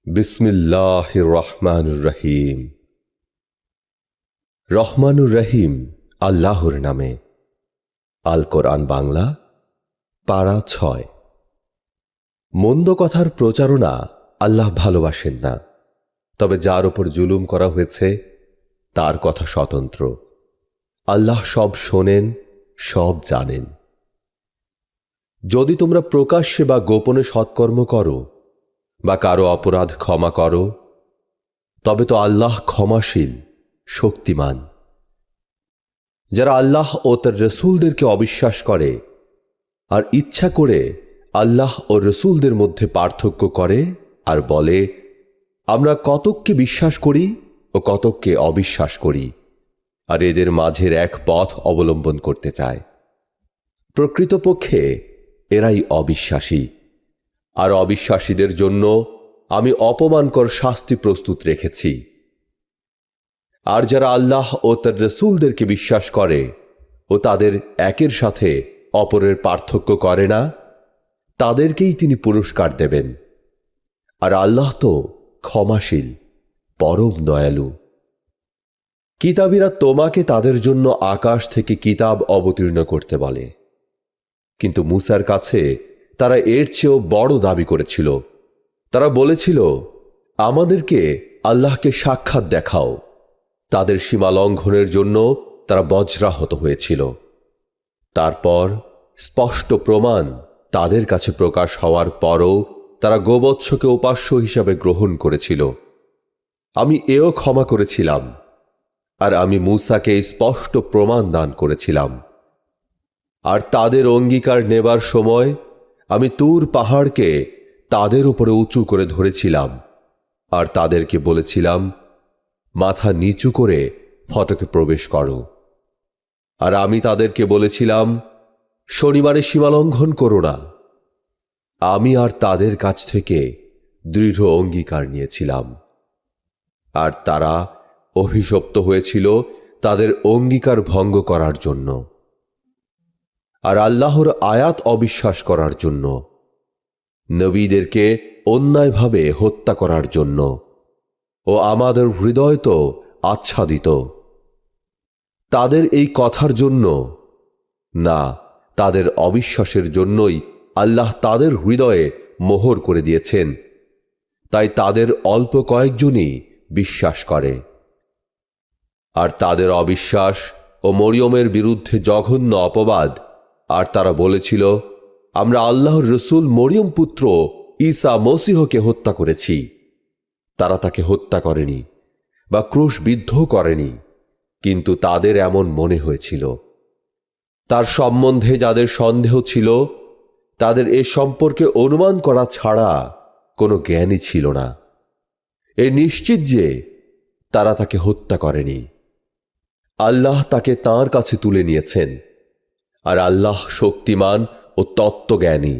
বিসমিল্লাহির রহমানির রহিম। রহমানুর রহিম আল্লাহর নামে। আল কোরআন বাংলা পারা ৬। মন্দ কথার প্রচারণা আল্লাহ ভালোবাসেন না, তবে যার উপর জুলুম করা হয়েছে তার কথা স্বতন্ত্র। আল্লাহ সব শোনেন, সব জানেন। যদি তোমরা প্রকাশ্যে বা গোপনে সৎকর্ম করো বা কারো অপরাধ ক্ষমা করো, তবে তো আল্লাহ ক্ষমাশীল, শক্তিমান। যারা আল্লাহ ও তার রসুলদেরকে অবিশ্বাস করে আর ইচ্ছা করে আল্লাহ ও রসুলদের মধ্যে পার্থক্য করে আর বলে, আমরা কতককে বিশ্বাস করি ও কতককে অবিশ্বাস করি, আর এদের মাঝের এক পথ অবলম্বন করতে চায়, প্রকৃতপক্ষে এরাই অবিশ্বাসী। আর অবিশ্বাসীদের জন্য আমি অপমানকর শাস্তি প্রস্তুত রেখেছি। আর যারা আল্লাহ ও তার রসুলদেরকে বিশ্বাস করে ও তাদের একের সাথে অপরের পার্থক্য করে না, তাদেরকেই তিনি পুরস্কার দেবেন। আর আল্লাহ তো ক্ষমাশীল, পরম দয়ালু। কিতাবীরা তোমাকে তাদের জন্য আকাশ থেকে কিতাব অবতীর্ণ করতে বলে, কিন্তু মুসার কাছে তারা এর চেয়েও বড় দাবি করেছিল। তারা বলেছিল, আমাদেরকে আল্লাহকে সাক্ষাৎ দেখাও। তাদের সীমা লঙ্ঘনের জন্য তারা বজ্রাহত হয়েছিল। তারপর স্পষ্ট প্রমাণ তাদের কাছে প্রকাশ হওয়ার পরও তারা গোবৎসকে উপাস্য হিসাবে গ্রহণ করেছিল। আমি এও ক্ষমা করেছিলাম, আর আমি মূসাকে স্পষ্ট প্রমাণ দান করেছিলাম। আর তাদের অঙ্গীকার নেবার সময় আমি তুর পাহাড়কে তাদের উপরে উঁচু করে ধরেছিলাম, আর তাদেরকে বলেছিলাম, মাথা নিচু করে ফটকে প্রবেশ করো। আর আমি তাদেরকে বলেছিলাম, শনিবারে সীমালঙ্ঘন করো না। আমি আর তাদের কাছ থেকে দৃঢ় অঙ্গীকার নিয়েছিলাম, আর তারা অভিশপ্ত হয়েছিল তাদের অঙ্গীকার ভঙ্গ করার জন্য, আর আল্লাহর আয়াত অবিশ্বাস করার জন্য, নবীদেরকে অন্যায়ভাবে হত্যা করার জন্য। ও আমাদের হৃদয় তো আচ্ছাদিত তাদের এই কথার জন্য না, তাদের অবিশ্বাসের জন্যই আল্লাহ তাদের হৃদয়ে মোহর করে দিয়েছেন। তাই তাদের অল্প কয়েকজনই বিশ্বাস করে। আর তাদের অবিশ্বাস ও মরিয়মের বিরুদ্ধে জঘন্য অপবাদ। আর তারা বলেছিল, আমরা আল্লাহর রসুল মরিয়ম পুত্র ঈসা মসীহকে হত্যা করেছি। তারা তাকে হত্যা করেনি বা ক্রুশবিদ্ধ করেনি, কিন্তু তাদের এমন মনে হয়েছিল। তার সম্বন্ধে যাদের সন্দেহ ছিল, তাদের এ সম্পর্কে অনুমান করা ছাড়া কোনো জ্ঞানই ছিল না। এ নিশ্চিত যে তারা তাকে হত্যা করেনি। আল্লাহ তাকে তাঁর কাছে তুলে নিয়েছেন, আর আল্লাহ শক্তিমান ও তত্ত্বজ্ঞানী।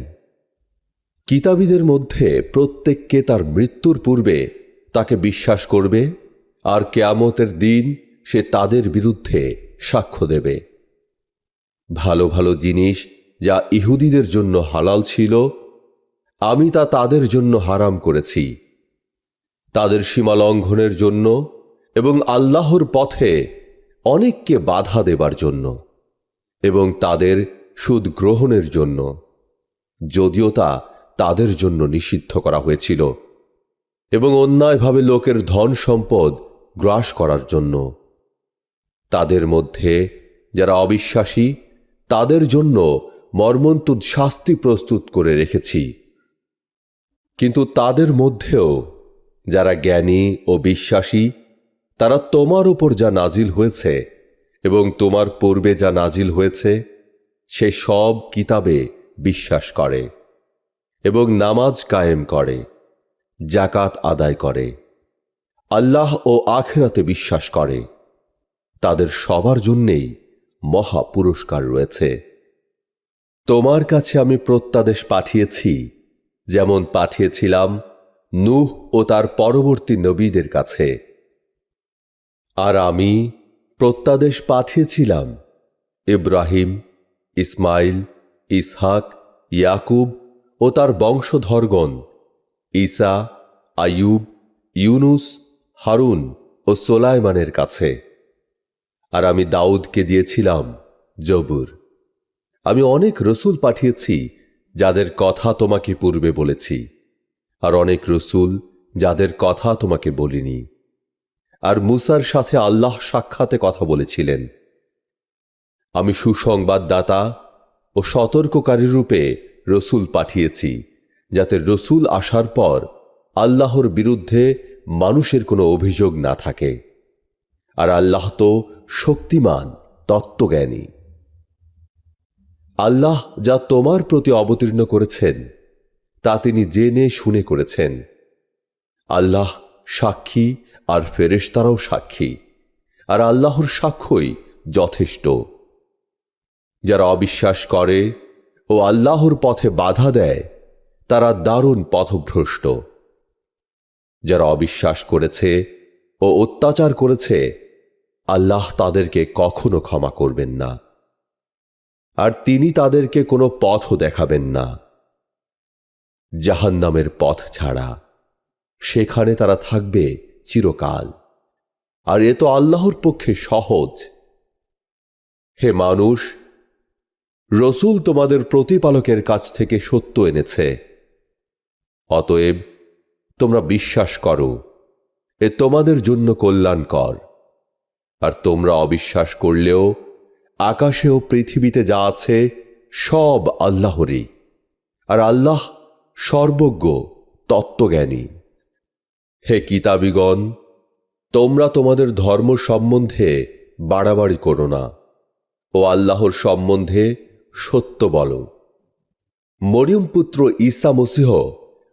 কিতাবীদের মধ্যে প্রত্যেককে তার মৃত্যুর পূর্বে তাকে বিশ্বাস করবে, আর কিয়ামতের দিন সে তাদের বিরুদ্ধে সাক্ষ্য দেবে। ভালো ভালো জিনিস যা ইহুদিদের জন্য হালাল ছিল, আমি তা তাদের জন্য হারাম করেছি, তাদের সীমা লঙ্ঘনের জন্য এবং আল্লাহর পথে অনেককে বাধা দেবার জন্য এবং তাদের সুদ গ্রহণের জন্য, যদিও তা তাদের জন্য নিষিদ্ধ করা হয়েছিল, এবং অন্যায়ভাবে লোকের ধন সম্পদ গ্রাস করার জন্য। তাদের মধ্যে যারা অবিশ্বাসী, তাদের জন্য মর্মন্তুদ শাস্তি প্রস্তুত করে রেখেছি। কিন্তু তাদের মধ্যেও যারা জ্ঞানী ও বিশ্বাসী, তারা তোমার উপর যা নাজিল হয়েছে এবং তোমার পূর্বে যা নাজিল হয়েছে সে সব কিতাবে বিশ্বাস করে এবং নামাজ কায়েম করে, যাকাত আদায় করে, আল্লাহ ও আখিরাতে বিশ্বাস করে। তাদের সবার জন্যেই মহা পুরস্কার রয়েছে। তোমার কাছে আমি প্রত্যাদেশ পাঠিয়েছি, যেমন পাঠিয়েছিলাম নূহ ও তার পরবর্তী নবীদের কাছে। আর আমি প্রত্যাদেশ পাঠিয়েছিলাম ইব্রাহিম, ইসমাইল, ইসহাক, ইয়াকুব ও তার বংশধরগণ, ঈসা, আইয়ুব, ইউনুস, হারুন ও সোলাইমানের কাছে। আর আমি দাউদকে দিয়েছিলাম জবুর। আমি অনেক রসুল পাঠিয়েছি যাদের কথা তোমাকে পূর্বে বলেছি, আর অনেক রসুল যাদের কথা তোমাকে বলিনি। আর মুসার সাথে আল্লাহ সাক্ষাতে কথা বলেছিলেন। আমি সুসংবাদদাতা ও সতর্ককারী রূপে রসুল পাঠিয়েছি, যাতে রসুল আসার পর আল্লাহর বিরুদ্ধে মানুষের কোনো অভিযোগ না থাকে। আর আল্লাহ তো শক্তিমান, তত্ত্বজ্ঞানী। আল্লাহ যা তোমার প্রতি অবতীর্ণ করেছেন তা তিনি জেনে শুনে করেছেন। আল্লাহ সাক্ষী, আর ফেরেশতারাও সাক্ষী, আর আল্লাহর সাক্ষ্যই যথেষ্ট। যারা অবিশ্বাস করে ও আল্লাহর পথে বাধা দেয় তারা দারুণ পথভ্রষ্ট। যারা অবিশ্বাস করেছে ও অত্যাচার করেছে আল্লাহ তাদেরকে কখনো ক্ষমা করবেন না, আর তিনি তাদেরকে কোনো পথও দেখাবেন না জাহান্নামের পথ ছাড়া। সেখানে তারা থাকবে চিরকাল। আর এ তো আল্লাহর পক্ষে সহজ। হে মানুষ, রসুল তোমাদের প্রতিপালকের কাছ থেকে সত্য এনেছে, অতএব তোমরা বিশ্বাস করো, এ তোমাদের জন্য কল্যাণকর। আর তোমরা অবিশ্বাস করলেও আকাশে ও পৃথিবীতে যা আছে সব আল্লাহরই, আর আল্লাহ সর্বজ্ঞ, তত্ত্বজ্ঞানী। হে কিতাবীগণ, তোমরা তোমাদের ধর্ম সম্বন্ধে বাড়াবাড়ি করো না ও আল্লাহর সম্বন্ধে সত্য বলো। মরিয়ম পুত্র ঈসা মসীহ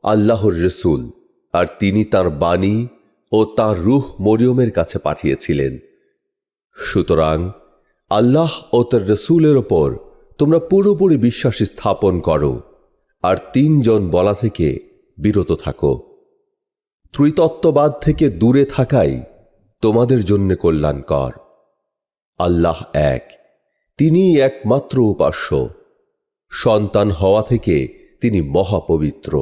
আল্লাহর রসুল, আর তিনি তার বাণী ও তাঁর রূহ মরিয়মের কাছে পাঠিয়েছিলেন। সুতরাং আল্লাহ ও তার রসুলের ওপর তোমরা পুরোপুরি বিশ্বাস স্থাপন করো, আর তিনজন বলা থেকে বিরত থাকো। ত্রিতত্ত্ববাদ থেকে দূরে থাকাই তোমাদের জন্য কল্যাণকর। আল্লাহ এক, তিনিই একমাত্র উপাস্য। সন্তান হওয়া থেকে তিনি মহাপবিত্র।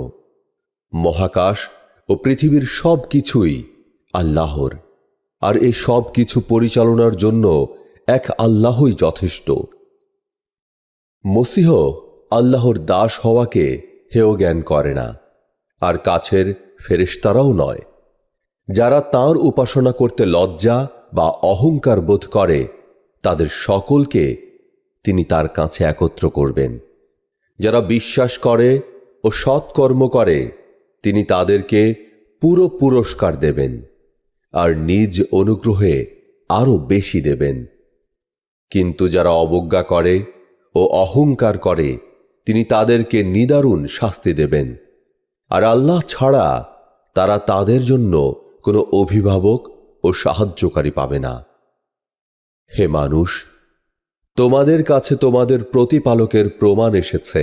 মহাকাশ ও পৃথিবীর সব কিছুই আল্লাহর, আর এই সব কিছু পরিচালনার জন্য এক আল্লাহই যথেষ্ট। মসীহ আল্লাহর দাস হওয়াকে হেয় জ্ঞান করে না, আর কাছের ফেরেশতারাও নয়। যারা তাঁর উপাসনা করতে লজ্জা বা অহংকার বোধ করে তাদের সকলকে তিনি তার কাছে একত্র করবেন। যারা বিশ্বাস করে ও সৎকর্ম করে তিনি তাদেরকে পুরো পুরস্কার দেবেন, আর নিজ অনুগ্রহে আরও বেশি দেবেন। কিন্তু যারা অবজ্ঞা করে ও অহংকার করে তিনি তাদেরকে নিদারুণ শাস্তি দেবেন। আর আল্লাহ ছাড়া তারা তাদের জন্য কোনো অভিভাবক ও সাহায্যকারী পাবে না। হে মানুষ, তোমাদের কাছে তোমাদের প্রতিপালকের প্রমাণ এসেছে,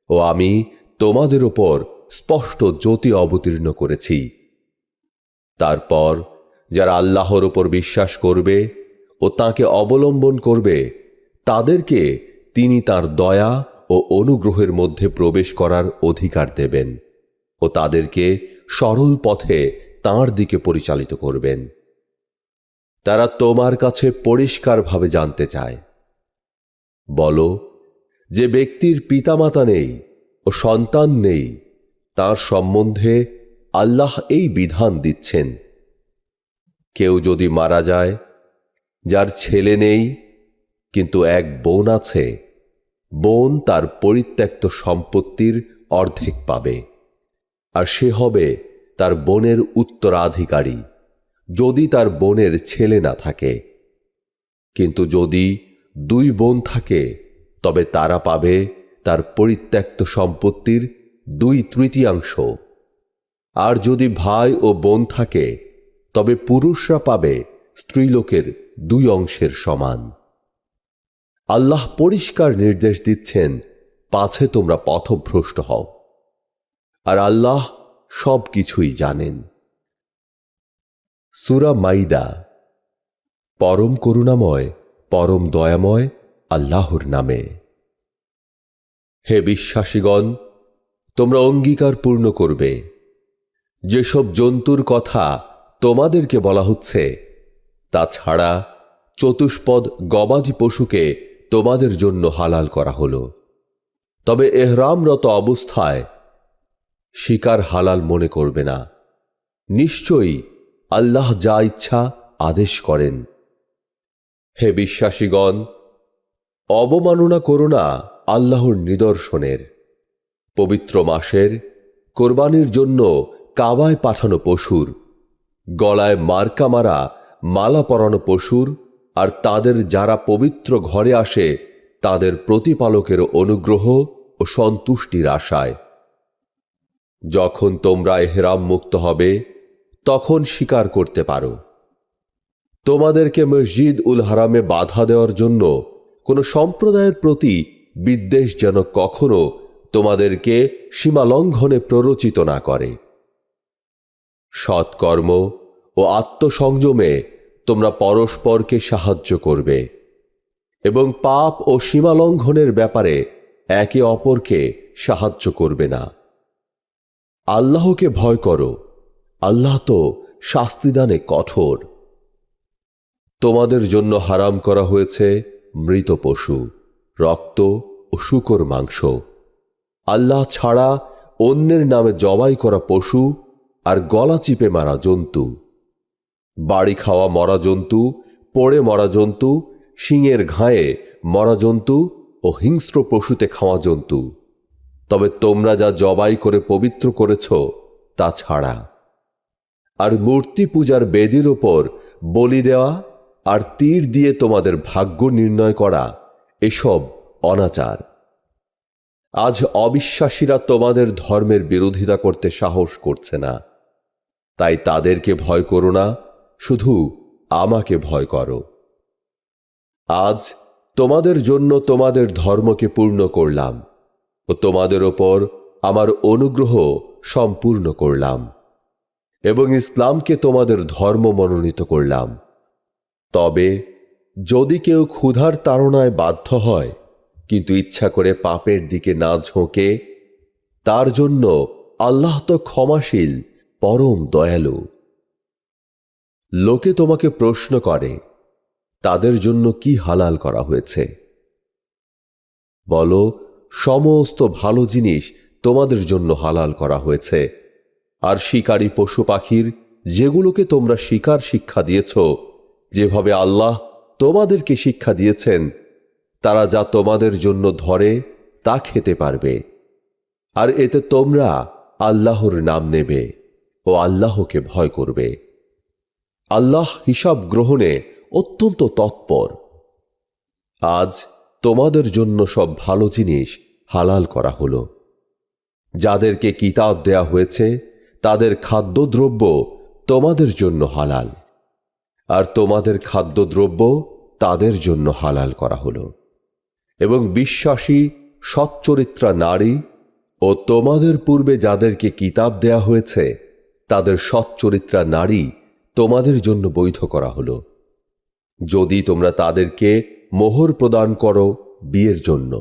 ও আমি তোমাদের ওপর স্পষ্ট জ্যোতি অবতীর্ণ করেছি। তারপর যারা আল্লাহর ওপর বিশ্বাস করবে ও তাঁকে অবলম্বন করবে তাদেরকে তিনি তার দয়া ও অনুগ্রহের মধ্যে প্রবেশ করার অধিকার দেবেন ও তাদেরকে সরল পথে তাঁর দিকে পরিচালিত করবেন। তারা তোমার কাছে পরিষ্কারভাবে জানতে চায়। বলো, যে ব্যক্তির পিতামাতা নেই ও সন্তান নেই তার সম্বন্ধে আল্লাহ এই বিধান দিচ্ছেন, কেউ যদি মারা যায় যার ছেলে নেই কিন্তু এক বোন আছে, বোন তার পরিত্যক্ত সম্পত্তির অর্ধেক পাবে, আর সে হবে তার বোনের উত্তরাধিকারী যদি তার বোনের ছেলে না থাকে। কিন্তু যদি দুই বোন থাকে তবে তারা পাবে তার পরিত্যক্ত সম্পত্তির 2/3। আর যদি ভাই ও বোন থাকে তবে পুরুষরা পাবে স্ত্রীলোকের 2 অংশের সমান। আল্লাহ পরিষ্কার নির্দেশ দিচ্ছেন পাছে তোমরা পথভ্রষ্ট হও, আর আল্লাহ সব কিছুই জানেন। সূরা মাইদা। পরম করুণাময়, পরম দয়াময় আল্লাহর নামে। হে বিশ্বাসীগণ, তোমরা অঙ্গীকার পূর্ণ করবে। যেসব জন্তুর কথা তোমাদেরকে বলা হচ্ছে তাছাড়া চতুষ্পদ গবাদি পশুকে তোমাদের জন্য হালাল করা হলো। তবে এহরামরত অবস্থায় শিকার হালাল মনে করবে না। নিশ্চয়ই আল্লাহ যা ইচ্ছা আদেশ করেন। হে বিশ্বাসীগণ, অবমাননা করো না আল্লাহর নিদর্শনের। পবিত্র মাসের কোরবানির জন্য কাবায় পাঠানো পশুর, গলায় মার্কা মারা মালা পরানো পশুর আর তাদের যারা পবিত্র ঘরে আসে তাদের প্রতিপালকের অনুগ্রহ ও সন্তুষ্টির আশায়। যখন তোমরা এহরাম মুক্ত হবে তখন শিকার করতে পারো। তোমাদেরকে মসজিদ উল হারামে বাধা দেওয়ার জন্য কোনো সম্প্রদায়ের প্রতি বিদ্বেষ যেন কখনো তোমাদেরকে সীমালঙ্ঘনে প্ররোচিত না করে। সৎকর্ম ও আত্মসংযমে তোমরা পরস্পরকে সাহায্য করবে এবং পাপ ও সীমালঙ্ঘনের ব্যাপারে একে অপরকে সাহায্য করবে না। আল্লাহকে ভয় করো, আল্লাহ তো শাস্তিদানে কঠোর। তোমাদের জন্য হারাম করা হয়েছে মৃত পশু, রক্ত ও শূকর মাংস, আল্লাহ ছাড়া অন্যের নামে জবাই করা পশু আর গলা চিপে মারা জন্তু, বাড়ি খাওয়া মরা জন্তু, পড়ে মরা জন্তু, শিঙের ঘায়ে মরা জন্তু ও হিংস্র পশুতে খাওয়া জন্তু। তবে তোমরা যা জবাই করে পবিত্র করেছ তা ছাড়া। আর মূর্তি পূজার বেদির ওপর বলি দেওয়া আর তীর দিয়ে তোমাদের ভাগ্য নির্ণয় করা এসব অনাচার। আজ অবিশ্বাসীরা তোমাদের ধর্মের বিরোধিতা করতে সাহস করছে না। তাই তাদেরকে ভয় করো না, শুধু আমাকে ভয় করো। আজ তোমাদের জন্য তোমাদের ধর্মকে পূর্ণ করলাম ও তোমাদের ওপর আমার অনুগ্রহ সম্পূর্ণ করলাম এবং ইসলামকে তোমাদের ধর্ম মনোনীত করলাম। তবে যদি কেউ ক্ষুধার তাড়নায় বাধ্য হয় কিন্তু ইচ্ছা করে পাপের দিকে না ঝোঁকে, তার জন্য আল্লাহ তো ক্ষমাশীল, পরম দয়ালু। লোকে তোমাকে প্রশ্ন করে তাদের জন্য কি হালাল করা হয়েছে। বলো, সমস্ত ভালো জিনিস তোমাদের জন্য হালাল করা হয়েছে, আর শিকারী পশু পাখির যেগুলোকে তোমরা শিকার শিক্ষা দিয়েছ, যেভাবে আল্লাহ তোমাদেরকে শিক্ষা দিয়েছেন, তারা যা তোমাদের জন্য ধরে তা খেতে পারবে। আর এতে তোমরা আল্লাহর নাম নেবে ও আল্লাহকে ভয় করবে। আল্লাহ হিসাব গ্রহণে অত্যন্ত তৎপর। আজ তোমাদের জন্য সব ভালো জিনিস হালাল করা হলো। যাদেরকে কিতাব দেয়া হয়েছে তাদের খাদ্যদ্রব্য তোমাদের জন্য হালাল, আর তোমাদের খাদ্যদ্রব্য তাদের জন্য হালাল করা হলো। এবং বিশ্বাসী সচ্চরিত্রা নারী ও তোমাদের পূর্বে যাদেরকে কিতাব দেয়া হয়েছে তাদের সচ্চরিত্রা নারী তোমাদের জন্য বৈধ করা হলো, যদি তোমরা তাদেরকে মোহর প্রদান করো বিয়ের জন্য,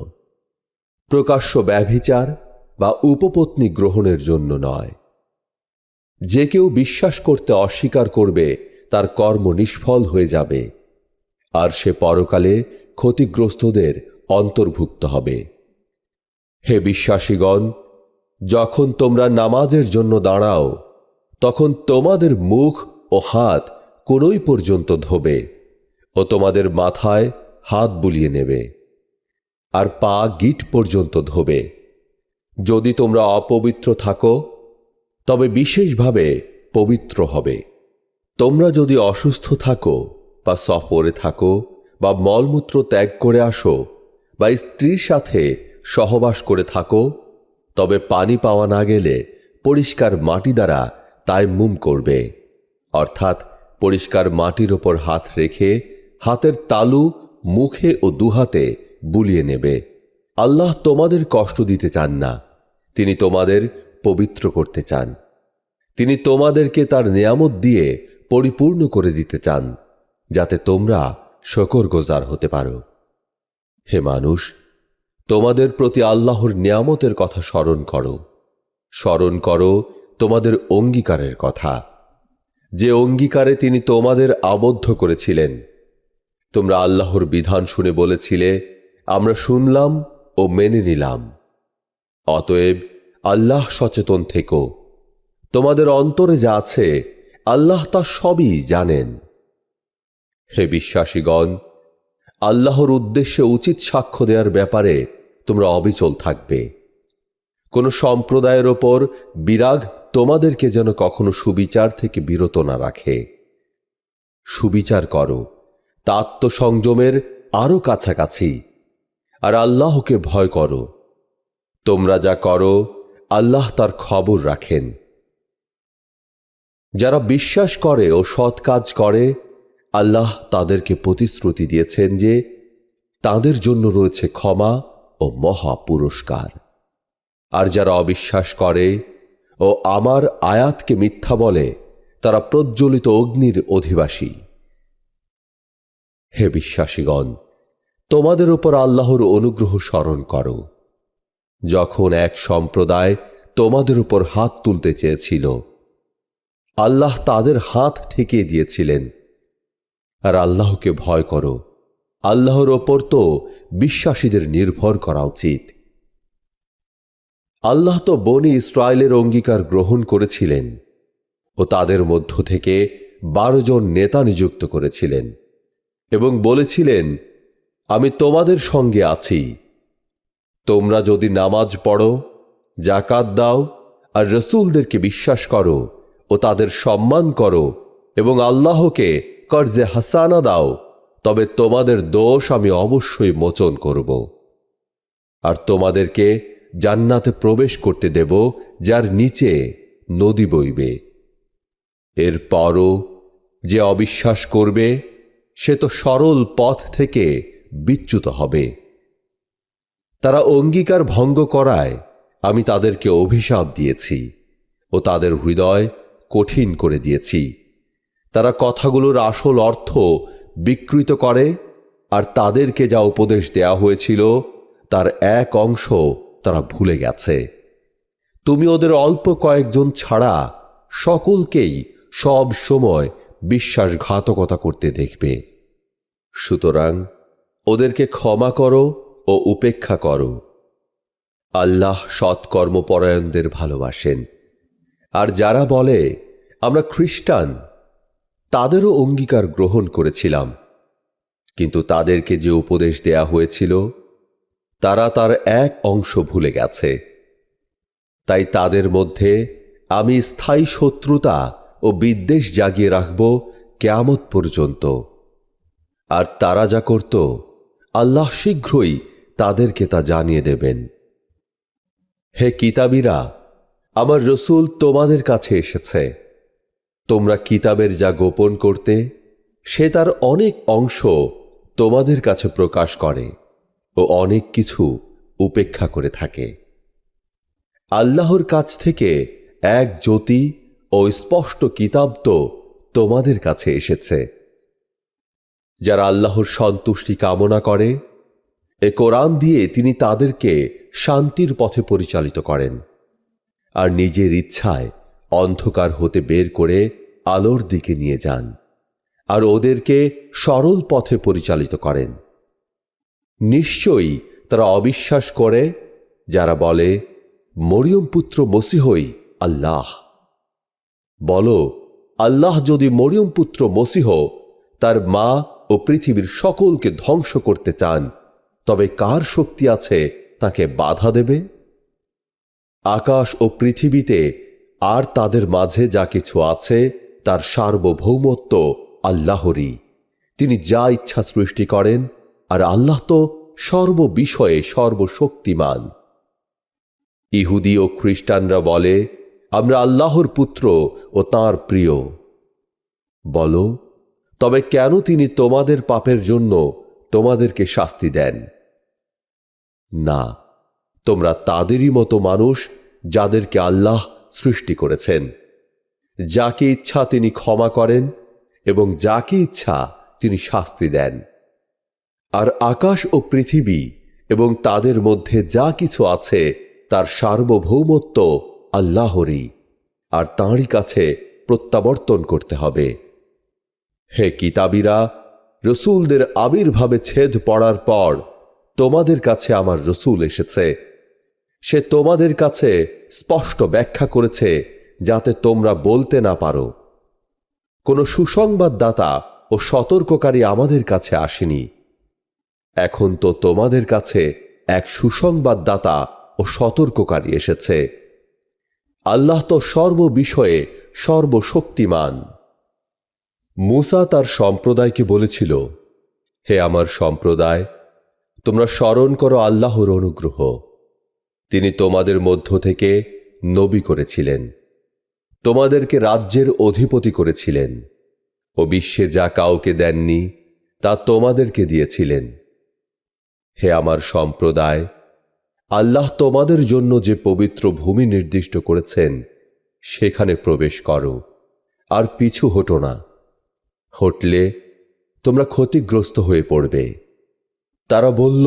প্রকাশ্য ব্যভিচার বা উপপত্নী গ্রহণের জন্য নয়। যে কেউ বিশ্বাস করতে অস্বীকার করবে তার কর্ম নিষ্ফল হয়ে যাবে, আর সে পরকালে ক্ষতিগ্রস্তদের অন্তর্ভুক্ত হবে। হে বিশ্বাসীগণ, যখন তোমরা নামাজের জন্য দাঁড়াও তখন তোমাদের মুখ ও হাত কোনই পর্যন্ত ধোবে ও তোমাদের মাথায় হাত বুলিয়ে নেবে, আর পা গিট পর্যন্ত ধোবে। যদি তোমরা অপবিত্র থাকো তবে বিশেষভাবে পবিত্র হবে। তোমরা যদি অসুস্থ থাকো বা সফরে থাকো বা মলমূত্র ত্যাগ করে আসো বা স্ত্রীর সাথে সহবাস করে থাকো, তবে পানি পাওয়া না গেলে পরিষ্কার মাটি দ্বারা তায়াম্মুম করবে, অর্থাৎ পরিষ্কার মাটির ওপর হাত রেখে হাতের তালু মুখে ও দুহাতে বুলিয়ে নেবে। আল্লাহ তোমাদের কষ্ট দিতে চান না, তিনি তোমাদের পবিত্র করতে চান। তিনি তোমাদেরকে তার নেয়ামত দিয়ে পরিপূর্ণ করে দিতে চান, যাতে তোমরা শকরগুজার হতে পারো। হে মানুষ, তোমাদের প্রতি আল্লাহর নেয়ামতের কথা স্মরণ করো। স্মরণ করো তোমাদের অঙ্গীকারের কথা, যে অঙ্গীকারে তিনি তোমাদের আবদ্ধ করেছিলেন। তোমরা আল্লাহর বিধান শুনে বলেছিলে, আমরা শুনলাম ও মেনে নিলাম। অতএব আল্লাহ সচেতন থেকো। তোমাদের অন্তরে যা আছে আল্লাহ তা সবই জানেন। হে বিশ্বাসীগণ, আল্লাহর উদ্দেশ্যে উচিত সাক্ষ্য দেওয়ার ব্যাপারে তোমরা অবিচল থাকবে। কোন সম্প্রদায়ের ওপর বিরাগ তোমাদেরকে যেন কখনো সুবিচার থেকে বিরত না রাখে। সুবিচার করো, তা আত্মসংযমের আরও কাছাকাছি, আর আল্লাহকে ভয় করো। তোমরা যা করো আল্লাহ তার খবর রাখেন। যারা বিশ্বাস করে ও সৎ কাজ করে, আল্লাহ তাদেরকে প্রতিশ্রুতি দিয়েছেন যে তাদের জন্য রয়েছে ক্ষমা ও মহা পুরস্কার। আর যারা অবিশ্বাস করে ও আমার আয়াতকে মিথ্যা বলে, তারা প্রজ্বলিত অগ্নির অধিবাসী। হে বিশ্বাসীগণ, তোমাদের উপর আল্লাহর অনুগ্রহ স্মরণ করো, যখন এক সম্প্রদায় তোমাদের উপর হাত তুলতে চেয়েছিল, আল্লাহ তাদের হাত ঠেকিয়ে দিয়েছিলেন। আর আল্লাহকে ভয় করো, আল্লাহর ওপর তো বিশ্বাসীদের নির্ভর করা উচিত। আল্লাহ তো বনি ইসরায়েলের অঙ্গীকার গ্রহণ করেছিলেন ও তাদের মধ্য থেকে 12 জন নেতা নিযুক্ত করেছিলেন এবং বলেছিলেন, আমি তোমাদের সঙ্গে আছি। তোমরা যদি নামাজ পড়ো, যাকাত দাও আর রসূলদেরকে বিশ্বাস করো ও তাদের সম্মান করো এবং আল্লাহকে কর্জে হাসানা দাও, তবে তোমাদের দোষ আমি অবশ্যই মোচন করব আর তোমাদেরকে জান্নাতে প্রবেশ করতে দেব, যার নিচে নদী বইবে। এরপরও যে অবিশ্বাস করবে, সে তো সরল পথ থেকে বিচ্যুত হবে। তারা অঙ্গীকার ভঙ্গ করায় আমি তাদেরকে অভিশাপ দিয়েছি ও তাদের হৃদয় কঠিন করে দিয়েছি। তারা কথাগুলোর আসল অর্থ বিকৃত করে, আর তাদেরকে যা উপদেশ দেয়া হয়েছিল তার এক অংশ তারা ভুলে গেছে। তুমি ওদের অল্প কয়েকজন ছাড়া সকলকেই সব সময় বিশ্বাসঘাতকতা করতে দেখবে। সুতরাং ওদেরকে ক্ষমা করো ও উপেক্ষা করো। আল্লাহ সৎকর্মপরায়ণদের ভালোবাসেন। আর যারা বলে আমরা খ্রিস্টান, তাদেরও অঙ্গীকার গ্রহণ করেছিলাম, কিন্তু তাদেরকে যে উপদেশ দেয়া হয়েছিল তারা তার এক অংশ ভুলে গেছে। তাই তাদের মধ্যে আমি স্থায়ী শত্রুতা ও বিদ্বেষ জাগিয়ে রাখব কিয়ামত পর্যন্ত। আর তারা যা করত, আল্লাহ শীঘ্রই তাদেরকে তা জানিয়ে দেবেন। হে কিতাবীরা, আমার রসূল তোমাদের কাছে এসেছে। তোমরা কিতাবের যা গোপন করতে, সে তার অনেক অংশ তোমাদের কাছে প্রকাশ করে ও অনেক কিছু উপেক্ষা করে থাকে। আল্লাহর কাছ থেকে এক জ্যোতি ও স্পষ্ট কিতাব তো তোমাদের কাছে এসেছে। যারা আল্লাহর সন্তুষ্টি কামনা করে, এ কোরআন দিয়ে তিনি তাদেরকে শান্তির পথে পরিচালিত করেন আর নিজের ইচ্ছায় অন্ধকার হতে বের করে আলোর দিকে নিয়ে যান আর ওদেরকে সরল পথে পরিচালিত করেন। নিশ্চয়ই তারা অবিশ্বাস করে যারা বলে মরিয়ম পুত্র মসীহই আল্লাহ। বলো, আল্লাহ যদি মরিয়ম পুত্র মসীহ, তার মা ও পৃথিবীর সকলকে ধ্বংস করতে চান, তবে কার শক্তি আছে তাকে বাধা দেবে? আকাশ ও পৃথিবীতে আর তাদের মাঝে যা কিছু আছে তার সার্বভৌমত্ব আল্লাহরই। তিনি যা ইচ্ছা সৃষ্টি করেন, আর আল্লাহ তো সর্ববিষয়ে সর্বশক্তিমান। ইহুদি ও খ্রিস্টানরা বলে আমরা আল্লাহর পুত্র ও তাঁর প্রিয়। বলো, তবে কেন তিনি তোমাদের পাপের জন্য তোমাদেরকে শাস্তি দেন? না, তোমরা তাদেরই মতো মানুষ যাদেরকে আল্লাহ সৃষ্টি করেছেন। যাকে ইচ্ছা তিনি ক্ষমা করেন এবং যাকে ইচ্ছা তিনি শাস্তি দেন। আর আকাশ ও পৃথিবী এবং তাদের মধ্যে যা কিছু আছে তার সার্বভৌমত্ব আল্লাহরই, আর তাঁরই কাছে প্রত্যাবর্তন করতে হবে। হে কিতাবীরা, রসুলদের আবির্ভাবে ছেদ পড়ার পর তোমাদের কাছে আমার রসুল এসেছে। সে তোমাদের কাছে স্পষ্ট ব্যাখ্যা করেছে যাতে তোমরা বলতে না পারো, কোনো সুসংবাদদাতা ও সতর্ককারী আমাদের কাছে আসেনি। এখন তো তোমাদের কাছে এক সুসংবাদদাতা ও সতর্ককারী এসেছে। আল্লাহ তো সর্ববিষয়ে সর্বশক্তিমান। মূসা তার সম্প্রদায়কে বলেছিল, হে আমার সম্প্রদায়, তোমরা স্মরণ করো আল্লাহর অনুগ্রহ। তিনি তোমাদের মধ্য থেকে নবী করেছিলেন, তোমাদেরকে রাজ্যের অধিপতি করেছিলেন ও বিশ্বে যা কাউকে দেননি তা তোমাদেরকে দিয়েছিলেন। হে আমার সম্প্রদায়, আল্লাহ তোমাদের জন্য যে পবিত্র ভূমি নির্দিষ্ট করেছেন সেখানে প্রবেশ করো, আর পিছু হটো না। হটলে তোমরা ক্ষতিগ্রস্ত হয়ে পড়বে। তারা বলল,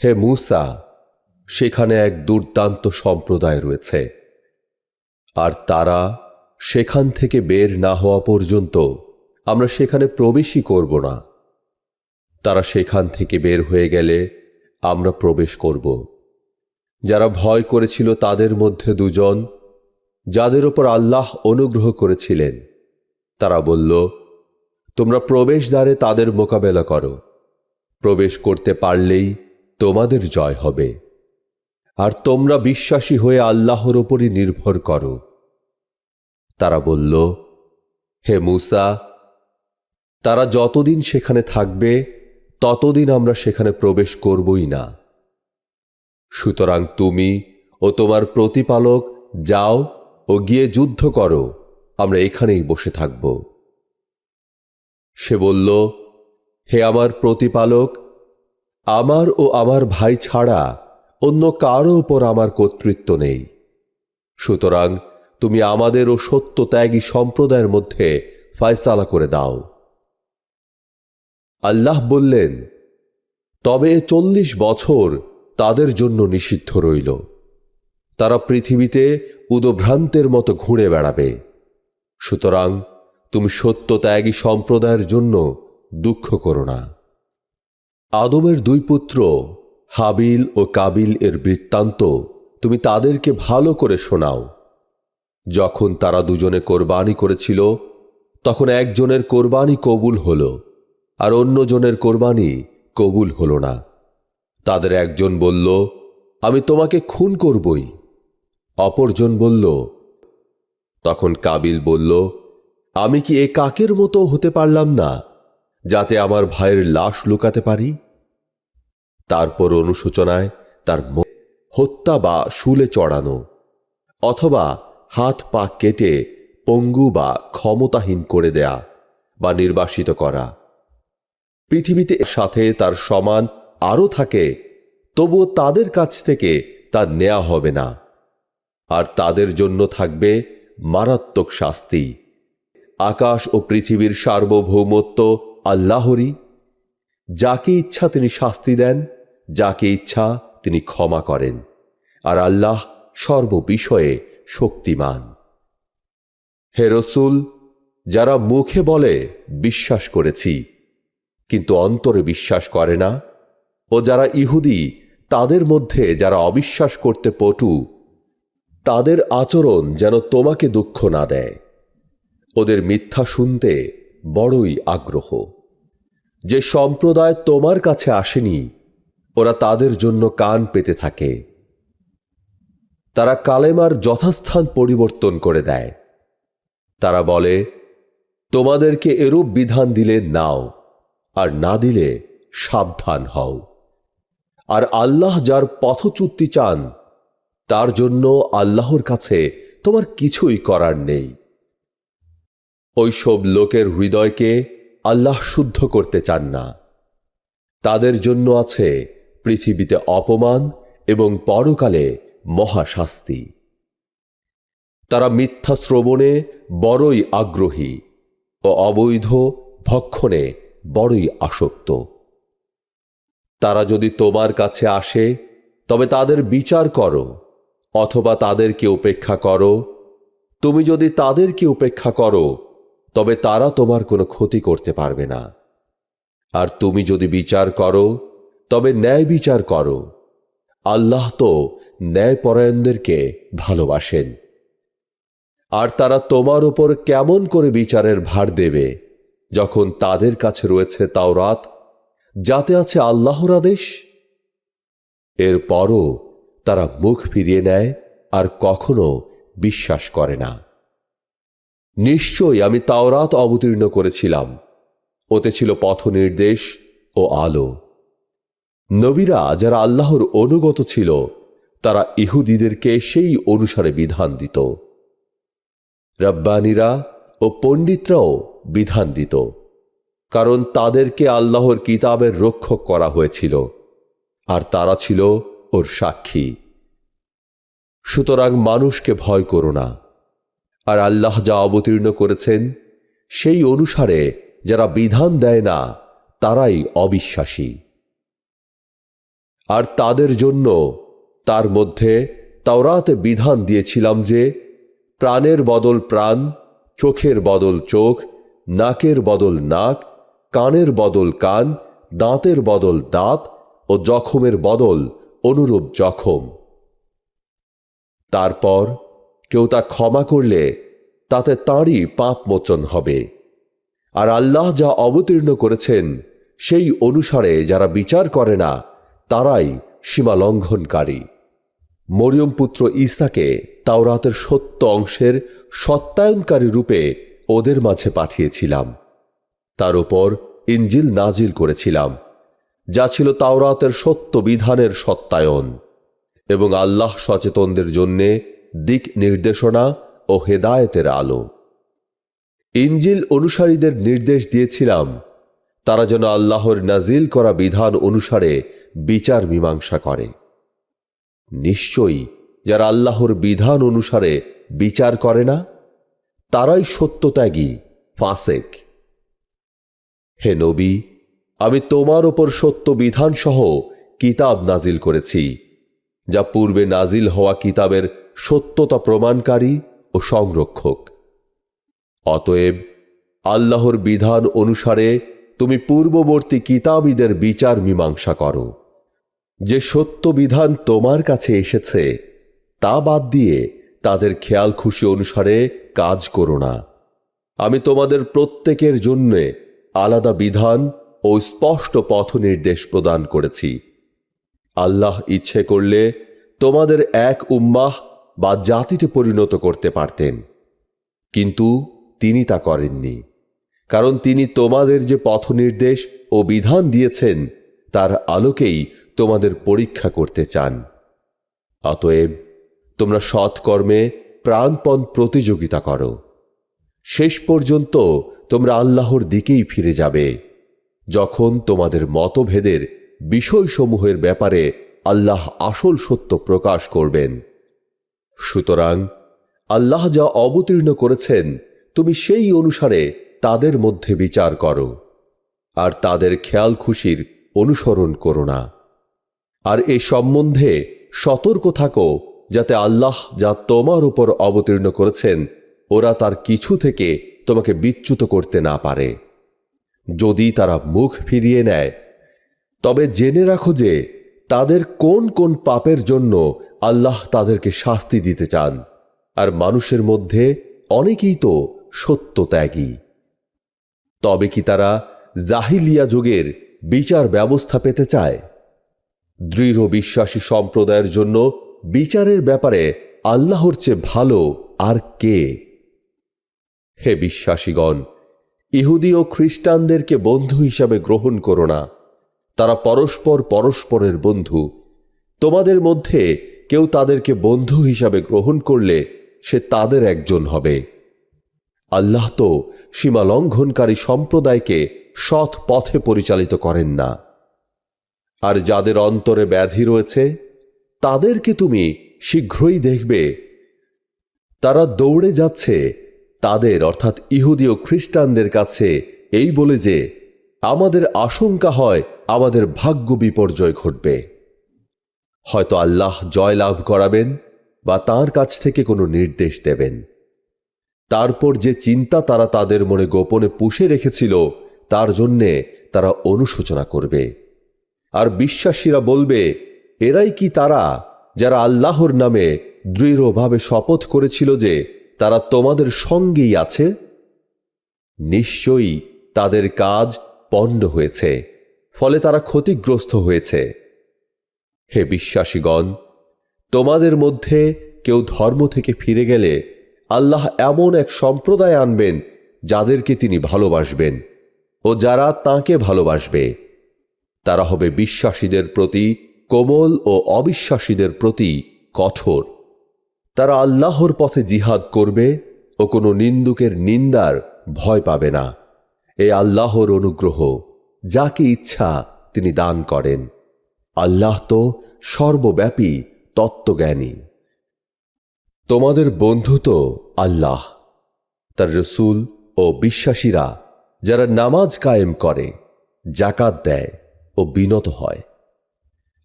হে মূসা, সেখানে এক দুর্দান্ত সম্প্রদায় রয়েছে, আর তারা সেখান থেকে বের না হওয়া পর্যন্ত আমরা সেখানে প্রবেশই করব না। তারা সেখান থেকে বের হয়ে গেলে আমরা প্রবেশ করব। যারা ভয় করেছিল তাদের মধ্যে দুজন, যাদের উপর আল্লাহ অনুগ্রহ করেছিলেন, তারা বলল, তোমরা প্রবেশদ্বারে তাদের মোকাবেলা করো। প্রবেশ করতে পারলেই তোমাদের জয় হবে, আর তোমরা বিশ্বাসী হয়ে আল্লাহর উপরই নির্ভর করো। তারা বলল, হে মূসা, তারা যতদিন সেখানে থাকবে ততদিন আমরা সেখানে প্রবেশ করবই না। সুতরাং তুমি ও তোমার প্রতিপালক যাও ও গিয়ে যুদ্ধ করো, আমরা এখানেই বসে থাকব। সে বলল, হে আমার প্রতিপালক, আমার ও আমার ভাই ছাড়া অন্য কারো উপর আমার কর্তৃত্ব নেই। সুতরাং তুমি আমাদের ও সত্যত্যাগী সম্প্রদায়ের মধ্যে ফয়সালা করে দাও। আল্লাহ বললেন, তবে 40 বছর তাদের জন্য নিষিদ্ধ রইল। তারা পৃথিবীতে উদভ্রান্তের মতো ঘুরে বেড়াবে। সুতরাং তুমি সত্যত্যাগী সম্প্রদায়ের জন্য দুঃখ করো না। আদমের 2 পুত্র হাবিল ও কাবিল এর বৃত্তান্ত তুমি তাদেরকে ভালো করে শোনাও। যখন তারা দুজনে কোরবানি করেছিল, তখন একজনের কোরবানি কবুল হল, আর অন্যজনের কোরবানি কবুল হল না। তাদের একজন বলল, আমি তোমাকে খুন করবই। অপরজন বলল, তখন কাবিল বলল, আমি কি এ কাকের মতো হতে পারলাম না, যাতে আমার ভাইয়ের লাশ লুকাতে পারি? তারপর অনুশোচনায় তার হত্যা বা শুলে চড়ানো, অথবা হাত পা কেটে পঙ্গু বা ক্ষমতাহীন করে দেয়া বা নির্বাসিত করা। পৃথিবীতে সাথে তার সমান আরও থাকে, তবুও তাদের কাছ থেকে তা নেয়া হবে না, আর তাদের জন্য থাকবে মারাত্মক শাস্তি। আকাশ ও পৃথিবীর সার্বভৌমত্ব আল্লাহরই। যাকে ইচ্ছা তিনি শাস্তি দেন, যাকে ইচ্ছা তিনি ক্ষমা করেন, আর আল্লাহ সর্ববিষয়ে শক্তিমান। হে রসুল, যারা মুখে বলে বিশ্বাস করেছি কিন্তু অন্তরে বিশ্বাস করে না, ও যারা ইহুদি তাদের মধ্যে যারা অবিশ্বাস করতে পটু, তাদের আচরণ যেন তোমাকে দুঃখ না দেয়। ওদের মিথ্যা শুনতে বড়ই আগ্রহ। যে সম্প্রদায় তোমার কাছে আসেনি, ওরা তাদের জন্য কান পেতে থাকে। তারা কালেমার যথাস্থান পরিবর্তন করে দেয়। তারা বলে, তোমাদেরকে এরূপ বিধান দিলে নাও, আর না দিলে সাবধান হও। আর আল্লাহ যার পথচ্যুতি চান, তার জন্য আল্লাহর কাছে তোমার কিছুই করার নেই। ওইসব লোকের হৃদয়কে আল্লাহ শুদ্ধ করতে চান না। তাদের জন্য আছে পৃথিবীতে অপমান এবং পরকালে মহাশাস্তি। তারা মিথ্যা শ্রবণে বড়ই আগ্রহী ও অবৈধ ভক্ষণে বড়ই আসক্ত। তারা যদি তোমার কাছে আসে, তবে তাদের বিচার করো, অথবা তাদেরকে উপেক্ষা করো, তুমি যদি তাদেরকে উপেক্ষা করো তবে তারা তোমার কোনো ক্ষতি করতে পারবে না। আর তুমি যদি বিচার করো তবে ন্যায় বিচার করো। আল্লাহ তো ন্যায়পরায়ণদেরকে ভালোবাসেন। আর তারা তোমার উপর কেমন করে বিচারের ভার দেবে যখন তাদের কাছে রয়েছে তাওরাত, যাতে আছে আল্লাহর আদেশ? এরপরও তারা মুখ ফিরিয়ে নেয় আর কখনো বিশ্বাস করে না। নিশ্চয়ই আমি তাওরাত অবতীর্ণ করেছিলাম, ওতে ছিল পথ নির্দেশ ও আলো। নবীরা যারা আল্লাহর অনুগত ছিল তারা ইহুদিদেরকে সেই অনুসারে বিধান দিত। রব্বানীরা ও পণ্ডিতরাও বিধান দিত, কারণ তাদেরকে আল্লাহর কিতাবের রক্ষক করা হয়েছিল আর তারা ছিল ওর সাক্ষী। সুতরাং মানুষকে ভয় করো না, আর আল্লাহ যা অবতীর্ণ করেছেন সেই অনুসারে যারা বিধান দেয় না তারাই অবিশ্বাসী। আর তাদের জন্য তার মধ্যে তাওরাতে বিধান দিয়েছিলাম যে প্রাণের বদল প্রাণ, চোখের বদল চোখ, নাকের বদল নাক, কানের বদল কান, দাঁতের বদল দাঁত ও জখমের বদল অনুরূপ জখম। তারপর কেউ তা ক্ষমা করলে তাতে তাঁরই পাপ মোচন হবে। আর আল্লাহ যা অবতীর্ণ করেছেন সেই অনুসারে যারা বিচার করে না তারাই সীমা লঙ্ঘনকারী। মরিয়ম পুত্র ঈসাকে তাওরাতের সত্য অংশের সত্যায়নকারী রূপে ওদের মাঝে পাঠিয়েছিলাম। তার উপর ইনজিল নাজিল করেছিলাম, যা ছিল তাওরাতের সত্য বিধানের সত্যায়ন এবং আল্লাহ সচেতনদের জন্যে দিক নির্দেশনা ও হেদায়েতের আলো। ইনজিল অনুসারীদের নির্দেশ দিয়েছিলাম তারা যেন আল্লাহর নাজিল করা বিধান অনুসারে বিচার মীমাংসা করে। নিশ্চয়ই যারা আল্লাহর বিধান অনুসারে বিচার করে না তারাই সত্যত্যাগী, ফাসেক। হে নবী, আমি তোমার ওপর সত্য বিধান সহ কিতাব নাজিল করেছি, যা পূর্বে নাজিল হওয়া কিতাবের সত্যতা প্রমাণকারী ও সংরক্ষক। অতএব আল্লাহর বিধান অনুসারে তুমি পূর্ববর্তী কিতাবীদের বিচার মীমাংসা করো। যে সত্য বিধান তোমার কাছে এসেছে তা বাদ দিয়ে তাদের খেয়াল খুশি অনুসারে কাজ করো না। আমি তোমাদের প্রত্যেকের জন্য আলাদা বিধান ও স্পষ্ট পথ নির্দেশ প্রদান করেছি। আল্লাহ ইচ্ছে করলে তোমাদের এক উম্মাহ বা জাতিতে পরিণত করতে পারতেন, কিন্তু তিনি তা করেননি, কারণ তিনি তোমাদের যে পথ নির্দেশ ও বিধান দিয়েছেন তার আলোকেই তোমাদের পরীক্ষা করতে চান। অতএব তোমরা সৎকর্মে প্রাণপণ প্রতিযোগিতা করো। শেষ পর্যন্ত তোমরা আল্লাহর দিকেই ফিরে যাবে, যখন তোমাদের মতভেদের বিষয়সমূহের ব্যাপারে আল্লাহ আসল সত্য প্রকাশ করবেন। সুতরাং আল্লাহ যা অবতীর্ণ করেছেন তুমি সেই অনুসারে তাদের মধ্যে বিচার করো, আর তাদের খেয়াল খুশির অনুসরণ করো না। আর এ সম্বন্ধে সতর্ক থাকো যাতে আল্লাহ যা তোমার উপর অবতীর্ণ করেছেন ওরা তার কিছু থেকে তোমাকে বিচ্যুত করতে না পারে। যদি তারা মুখ ফিরিয়ে নেয় তবে জেনে রাখো যে তাদের কোন কোন পাপের জন্য আল্লাহ তাদেরকে শাস্তি দিতে চান, আর মানুষের মধ্যে অনেকেই তো সত্যত্যাগী। তবে কি তারা জাহিলিয়া যুগের বিচার ব্যবস্থা পেতে চায়? দৃঢ় বিশ্বাসী সম্প্রদায়ের জন্য বিচারের ব্যাপারে আল্লাহর চেয়ে ভালো আর কে? হে বিশ্বাসীগণ, ইহুদি ও খ্রিস্টানদেরকে বন্ধু হিসাবে গ্রহণ করো না। তারা পরস্পর পরস্পরের বন্ধু। তোমাদের মধ্যে কেউ তাদেরকে বন্ধু হিসাবে গ্রহণ করলে সে তাদের একজন হবে। আল্লাহ তো সীমা লঙ্ঘনকারী সম্প্রদায়কে সৎ পথে পরিচালিত করেন না। আর যাদের অন্তরে ব্যাধি রয়েছে তাদেরকে তুমি শীঘ্রই দেখবে তারা দৌড়ে যাচ্ছে তাদের অর্থাৎ ইহুদি ও খ্রিস্টানদের কাছে এই বলে যে আমাদের আশঙ্কা হয় আমাদের ভাগ্য বিপর্যয় ঘটবে। হয়তো আল্লাহ জয় লাভ করাবেন বা তাঁর কাছ থেকে কোনো নির্দেশ দেবেন। তারপর যে চিন্তা তারা তাদের মনে গোপনে পুষে রেখেছিল তার জন্যে তারা অনুশোচনা করবে। আর বিশ্বাসীরা বলবে, এরাই কি তারা যারা আল্লাহর নামে দৃঢ়ভাবে শপথ করেছিল যে তারা তোমাদের সঙ্গেই আছে? নিশ্চয়ই তাদের কাজ পণ্ড হয়েছে, ফলে তারা ক্ষতিগ্রস্ত হয়েছে। হে বিশ্বাসীগণ, তোমাদের মধ্যে কেউ ধর্ম থেকে ফিরে গেলে আল্লাহ এমন এক সম্প্রদায় আনবেন যাদেরকে তিনি ভালোবাসবেন ও যারা তাঁকে ভালোবাসবে। তারা হবে বিশ্বাসীদের প্রতি কোমল ও অবিশ্বাসীদের প্রতি কঠোর। তারা আল্লাহর পথে জিহাদ করবে ও কোনো নিন্দুকের নিন্দার ভয় পাবে না। এ আল্লাহর অনুগ্রহ, যাকে ইচ্ছা তিনি দান করেন। আল্লাহ তো সর্বব্যাপী তত্ত্বজ্ঞানী। তোমাদের বন্ধু তো আল্লাহ, তার রসূল ও বিশ্বাসীরা যারা নামাজ কায়েম করে, জাকাত দেয় ও বিনত হয়।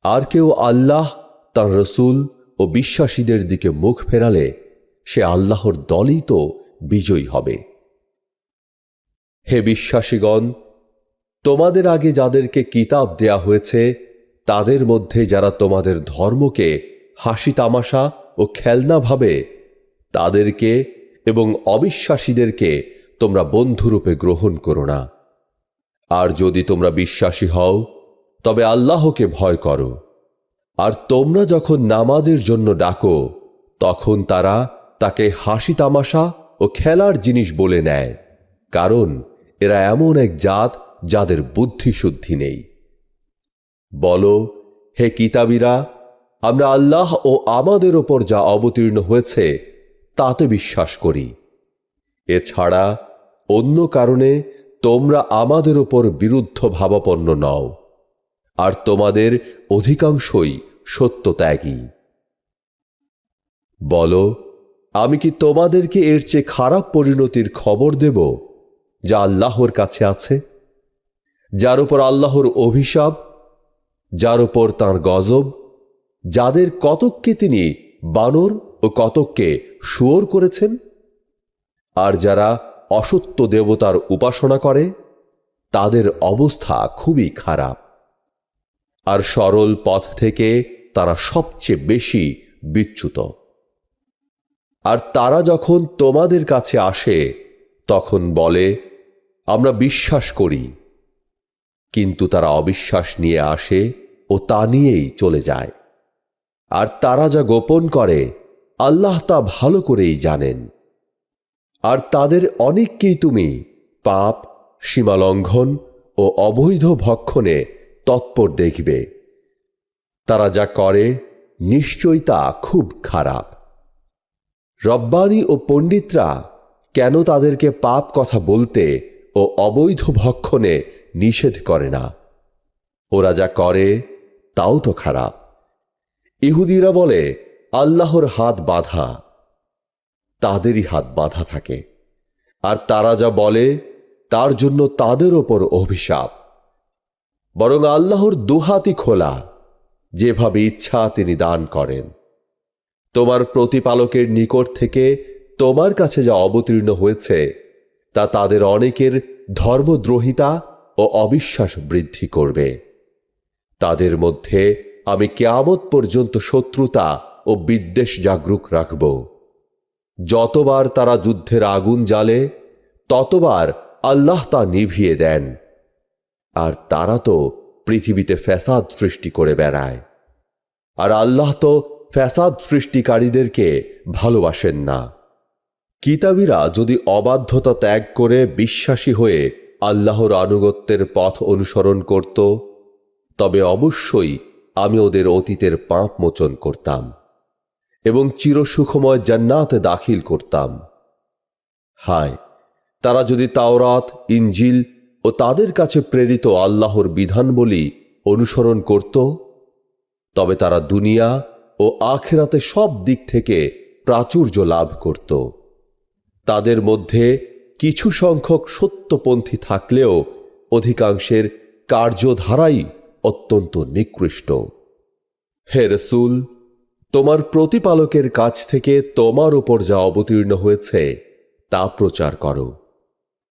আর কেউ আল্লাহ, তার রসূল ও বিশ্বাসীদের দিকে মুখ ফেরালে সে আল্লাহর দলই তো বিজয়ী হবে। হে বিশ্বাসীগণ, তোমাদের আগে যাদেরকে কিতাব দেয়া হয়েছে তাদের মধ্যে যারা তোমাদের ধর্মকে হাসি তামাশা ও খেলনা ভাবে, তাদেরকে এবং অবিশ্বাসীদেরকে তোমরা বন্ধুরূপে গ্রহণ করো না। আর যদি তোমরা বিশ্বাসী হও তবে আল্লাহকে ভয় করো। আর তোমরা যখন নামাজের জন্য ডাকো তখন তারা তাকে হাসি তামাশা ও খেলার জিনিস বলে নেয়, কারণ এরা এমন এক জাত যাদের বুদ্ধিশুদ্ধি নেই। বলো, হে কিতাবীরা, আমরা আল্লাহ ও আমাদের ওপর যা অবতীর্ণ হয়েছে তাতে বিশ্বাস করি। এছাড়া অন্য কারণে তোমরা আমাদের ওপর বিরুদ্ধ ভাবাপন্ন নও, আর তোমাদের অধিকাংশই সত্যত্যাগী। বলো, আমি কি তোমাদেরকে এর চেয়ে খারাপ পরিণতির খবর দেব যা আল্লাহর কাছে আছে, যার উপর আল্লাহর অভিশাপ, যার উপর তাঁর গজব, যাদের কতককে তিনি বানর ও কতককে শুয়োর করেছেন, আর যারা অসত্য দেবতার উপাসনা করে তাদের অবস্থা খুবই খারাপ। আর সরল পথ থেকে তারা সবচেয়ে বেশি বিচ্যুত। আর তারা যখন তোমাদের কাছে আসে তখন বলে, আমরা বিশ্বাস করি, কিন্তু তারা অবিশ্বাস নিয়ে আসে ও তা নিয়েই চলে যায়। আর তারা যা গোপন করে আল্লাহ তা ভালো করেই জানেন। আর তাদের অনেককেই তুমি পাপ, সীমালঙ্ঘন ও অবৈধ ভক্ষণে তৎপর দেখবে। তারা যা করে নিশ্চয়ই তা খুব খারাপ। রব্বানী ও পণ্ডিতরা কেন তাদেরকে পাপ কথা বলতে ও অবৈধ ভক্ষণে নিষেধ করে না? ওরা যা করে তাও তো খারাপ। ইহুদিরা বলে আল্লাহর হাত বাঁধা, তাদেরই হাত বাঁধা থাকে। আর তারা যা বলে তার জন্য তাদের ওপর অভিশাপ। বরং আল্লাহর দুহাতই খোলা, যেভাবে ইচ্ছা তিনি দান করেন। তোমার প্রতিপালকের নিকট থেকে তোমার কাছে যা অবতীর্ণ হয়েছে তা তাদের অনেকের ধর্মদ্রোহিতা ও অবিশ্বাস বৃদ্ধি করবে। তাদের মধ্যে আমি কিয়ামত পর্যন্ত শত্রুতা ও বিদ্বেষ জাগরুক রাখব। যতবার তারা যুদ্ধের আগুন জ্বালে ততবার আল্লাহ তা নিভিয়ে দেন। আর তারা তো পৃথিবীতে ফ্যাসাদ সৃষ্টি করে বেড়ায়। আর আল্লাহ তো ফ্যাসাদ সৃষ্টিকারীদেরকে ভালোবাসেন না। কিতাবীরা যদি অবাধ্যতা ত্যাগ করে বিশ্বাসী হয়ে আল্লাহর আনুগত্যের পথ অনুসরণ করত, তবে অবশ্যই আমি ওদের অতীতের পাপ মোচন করতাম এবং চিরসুখময় জান্নাতে দাখিল করতাম। হায়, তারা যদি তাওরাত, ইনজিল ও তাদের কাছে প্রেরিত আল্লাহর বিধানবলী অনুসরণ করত, তবে তারা দুনিয়া ও আখিরাতে সব দিক থেকে প্রাচুর্য লাভ করত। তাদের মধ্যে কিছু সংখ্যক সত্যপন্থী থাকলেও অধিকাংশের কার্যধারাই অত্যন্ত নিকৃষ্ট। হে রসূল, তোমার প্রতিপালকের কাছ থেকে তোমার উপর যা অবতীর্ণ হয়েছে তা প্রচার করো।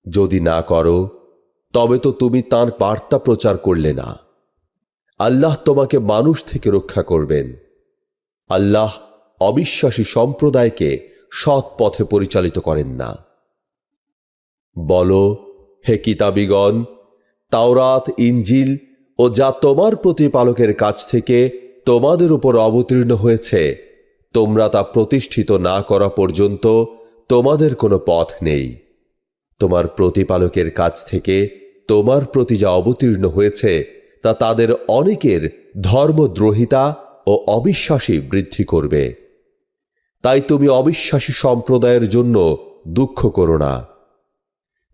যদি না করো তবে তো তুমি তাঁর বার্তা প্রচার করলে না। আল্লাহ তোমাকে মানুষ থেকে রক্ষা করবেন। আল্লাহ অবিশ্বাসী সম্প্রদায়কে সৎ পথে পরিচালিত করেন না। বলো, হে কিতাবীগণ, তাওরাত, ইনজিল ও যা তোমার প্রতিপালকের কাছ থেকে তোমাদের উপর অবতীর্ণ হয়েছে, তোমরা তা প্রতিষ্ঠিত না করা পর্যন্ত তোমাদের কোনো পথ নেই। তোমার প্রতিপালকের কাছ থেকে তোমার প্রতি যা অবতীর্ণ হয়েছে তা তাদের অনেকের ধর্মদ্রোহিতা ও অবিশ্বাসী বৃদ্ধি করবে। তাই তুমি অবিশ্বাসী সম্প্রদায়ের জন্য দুঃখ করো না।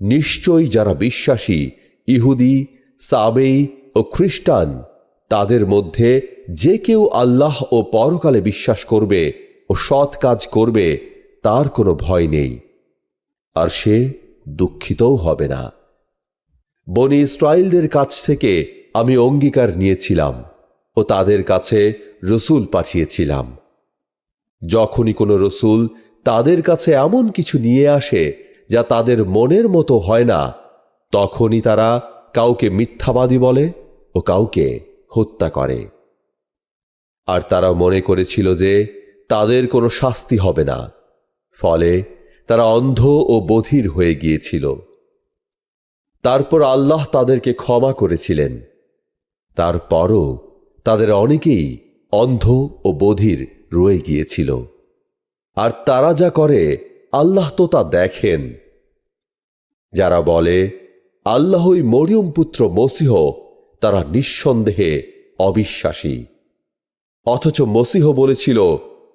নিশ্চয়ই যারা বিশ্বাসী ইহুদি, সাবেই ও খ্রিস্টান, তাদের মধ্যে যে কেউ আল্লাহ ও পরকালে বিশ্বাস করবে ও সৎ কাজ করবে তার কোনো ভয় নেই, আর সে দুঃখিতও হবে না। বনি ইসরাইলদের কাছ থেকে আমি অঙ্গীকার নিয়েছিলাম ও তাদের কাছে রসুল পাঠিয়েছিলাম। যখনই কোনো রসুল তাদের কাছে এমন কিছু নিয়ে আসে যা তাদের মনের মতো হয় না, তখনই তারা কাউকে মিথ্যাবাদী বলে ও কাউকে হত্যা করে। আর তারা মনে করেছিল যে তাদের কোনো শাস্তি হবে না, ফলে তারা অন্ধ ও বধির হয়ে গিয়েছিল। তারপর আল্লাহ তাদেরকে ক্ষমা করেছিলেন। তারপরও তাদের অনেকেই অন্ধ ও বধির রয়ে গিয়েছিল। আর তারা যা করে আল্লাহ তো তা দেখেন। যারা বলে আল্লাহই মরিয়ম পুত্র মসীহ, তারা নিঃসন্দেহে অবিশ্বাসী। অথচ মসীহ বলেছিল,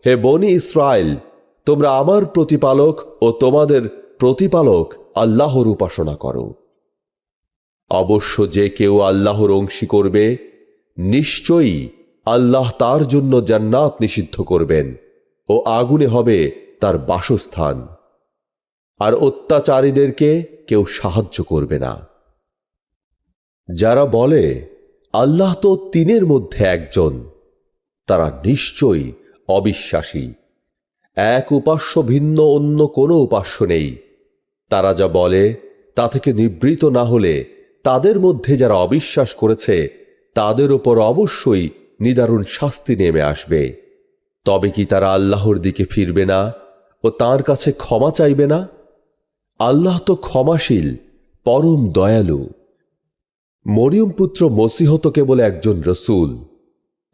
হে বনি ইসরায়েল, তোমরা আমার প্রতিপালক ও তোমাদের প্রতিপালক আল্লাহর উপাসনা করো। অবশ্য যে কেউ আল্লাহর অংশী করবে, নিশ্চয়ই আল্লাহ তার জন্য জান্নাত নিষিদ্ধ করবেন ও আগুনে হবে তার বাসস্থান। আর অত্যাচারীদেরকে কেউ সাহায্য করবে না। যারা বলে আল্লাহ তো তিনের মধ্যে একজন, তারা নিশ্চয়ই অবিশ্বাসী। এক উপাস্য ভিন্ন অন্য কোনো উপাস্য নেই। তারা যা বলে তা থেকে নিবৃত না হলে তাদের মধ্যে যারা অবিশ্বাস করেছে তাদের উপর অবশ্যই নিদারুণ শাস্তি নেমে আসবে। তবে কি তারা আল্লাহর দিকে ফিরবে না ও তাঁর কাছে ক্ষমা চাইবে না? আল্লাহ তো ক্ষমাশীল, পরম দয়ালু। মরিয়ম পুত্র মসীহ তো কেবল একজন রসুল।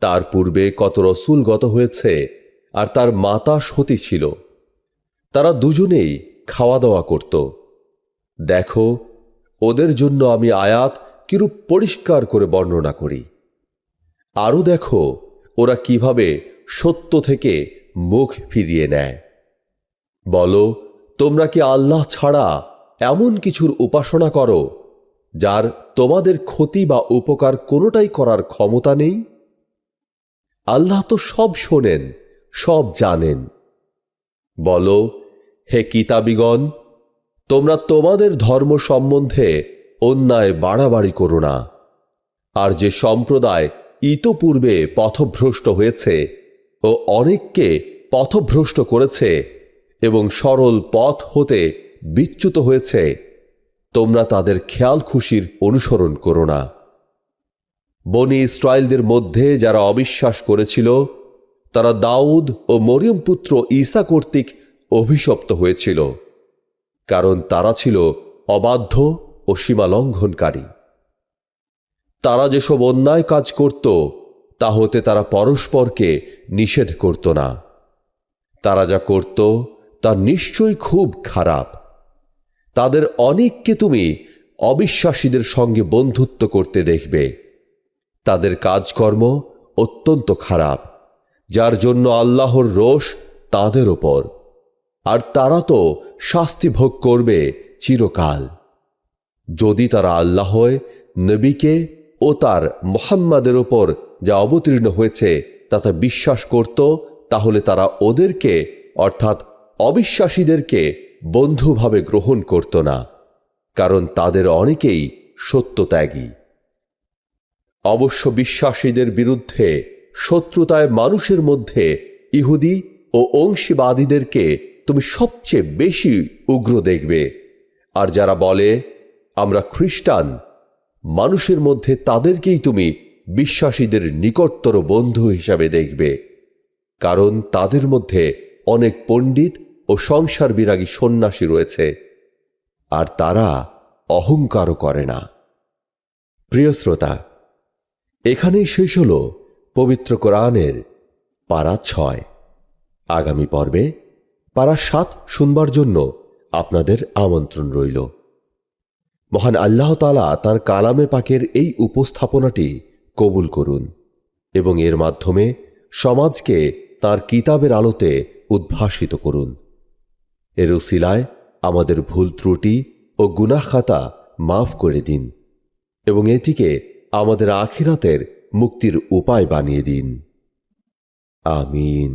তার পূর্বে কত রসুল গত হয়েছে, আর তার মাতা সতী ছিল। তারা দুজনেই খাওয়া দাওয়া করত। দেখো, ওদের জন্য আমি আয়াত কিরূপ পরিষ্কার করে বর্ণনা করি। আরও দেখো ওরা কিভাবে সত্য থেকে মুখ ফিরিয়ে নেয়। বলো, তোমরা কি আল্লাহ ছাড়া এমন কিছুর উপাসনা করো যার তোমাদের ক্ষতি বা উপকার কোনোটাই করার ক্ষমতা নেই? আল্লাহ তো সব শোনেন, সব জানেন। বলো, হে কিতাবীগণ, তোমরা তোমাদের ধর্ম সম্বন্ধে অন্যায় বাড়াবাড়ি করো না। আর যে সম্প্রদায় ইতপূর্বে পথভ্রষ্ট হয়েছে ও অনেককে পথভ্রষ্ট করেছে এবং সরল পথ হতে বিচ্যুত হয়েছে, তোমরা তাদের খেয়াল খুশির অনুসরণ করো না। বনি ইসরায়েলদের মধ্যে যারা অবিশ্বাস করেছিল, তারা দাউদ ও মরিয়ম পুত্র ঈসা কর্তৃক অভিশপ্ত হয়েছিল, কারণ তারা ছিল অবাধ্য ও সীমালঙ্ঘনকারী। তারা যেসব অন্যায় কাজ করত তা হতে তারা পরস্পরকে নিষেধ করত না। তারা যা করত তা নিশ্চয়ই খুব খারাপ। তাদের অনেককে তুমি অবিশ্বাসীদের সঙ্গে বন্ধুত্ব করতে দেখবে। তাদের কাজকর্ম অত্যন্ত খারাপ, যার জন্য আল্লাহর রোষ তাদের ওপর, আর তারা তো শাস্তি ভোগ করবে চিরকাল। যদি তারা আল্লাহর নবীকে ও তার মুহাম্মাদের ওপর যা অবতীর্ণ হয়েছে তাতে বিশ্বাস করত, তাহলে তারা ওদেরকে অর্থাৎ অবিশ্বাসীদেরকে বন্ধুভাবে গ্রহণ করত না, কারণ তাদের অনেকেই সত্যত্যাগী। অবশ্য বিশ্বাসীদের বিরুদ্ধে শত্রুতায় মানুষের মধ্যে ইহুদি ও অংশীবাদীদেরকে তুমি সবচেয়ে বেশি উগ্র দেখবে। আর যারা বলে আমরা খ্রিস্টান, মানুষের মধ্যে তাদেরকেই তুমি বিশ্বাসীদের নিকটতর বন্ধু হিসাবে দেখবে, কারণ তাদের মধ্যে অনেক পণ্ডিত ও সংসার বিরাগী সন্ন্যাসী রয়েছে, আর তারা অহংকারও করে না। প্রিয় শ্রোতা, এখানেই শেষ হল পবিত্র কোরআনের পারা 6। আগামী পর্বে পারা 7 শুনবার জন্য আপনাদের আমন্ত্রণ রইল। মহান আল্লাহ তাআলা তাঁর কালামে পাকের এই উপস্থাপনাটি কবুল করুন এবং এর মাধ্যমে সমাজকে তাঁর কিতাবের আলোতে উদ্ভাসিত করুন। এর উসিলায় আমাদের ভুল ত্রুটি ও গুনাহ খাতা মাফ করে দিন এবং এটিকে আমাদের আখিরাতের মুক্তির উপায় বানিয়ে দিন। আমিন।